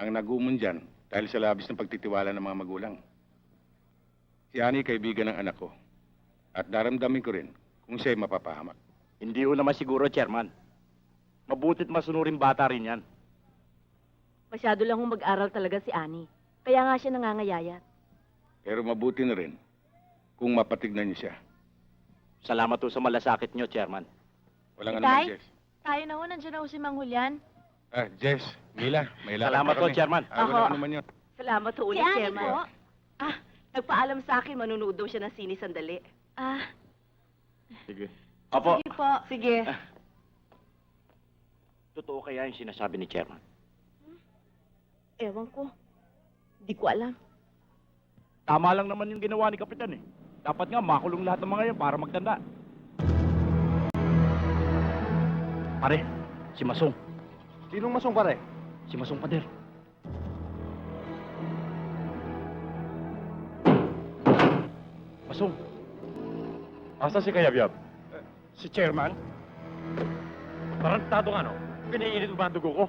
ang nagumon dyan dahil sa labis ng pagtitiwala ng mga magulang. Si Ani kaibigan ng anak ko. At daramdamin ko rin kung siya'y mapapahamak. Hindi ho naman siguro, Chairman. Mabuti't masunurin bata rin yan. Masyado lang hong mag-aral talaga si Ani. Kaya nga siya nangangayayat. Pero mabuti na rin kung mapatignan niyo siya. Salamat ho sa malasakit nyo, Chairman. Walang Itay? anuman, Jess. Tayo na ho, nandiyan na ho si Mang Julian. Jess, Mila, may lakad Salamat pa po, kami. Chairman. Walang Ako. anuman yun. Salamat ho ulit, Si Ani Chairman. po. Nagpaalam sa akin, manunood daw siya ng sine sandali. Sige. Opo. Sige po. Sige. Totoo kaya yung sinasabi ni Chairman? Ewan ko. Hindi ko alam. Tama lang naman yung ginawa ni Kapitan eh. Dapat nga makulong lahat ng mga yan para magtanda. Pare, si Masong. Sinong masong pare? Si Masong Pader. Masong. Asa si Kayabyab? Si Chairman? Tarantado nga, no? Piniinit mo ba ang dugo ko?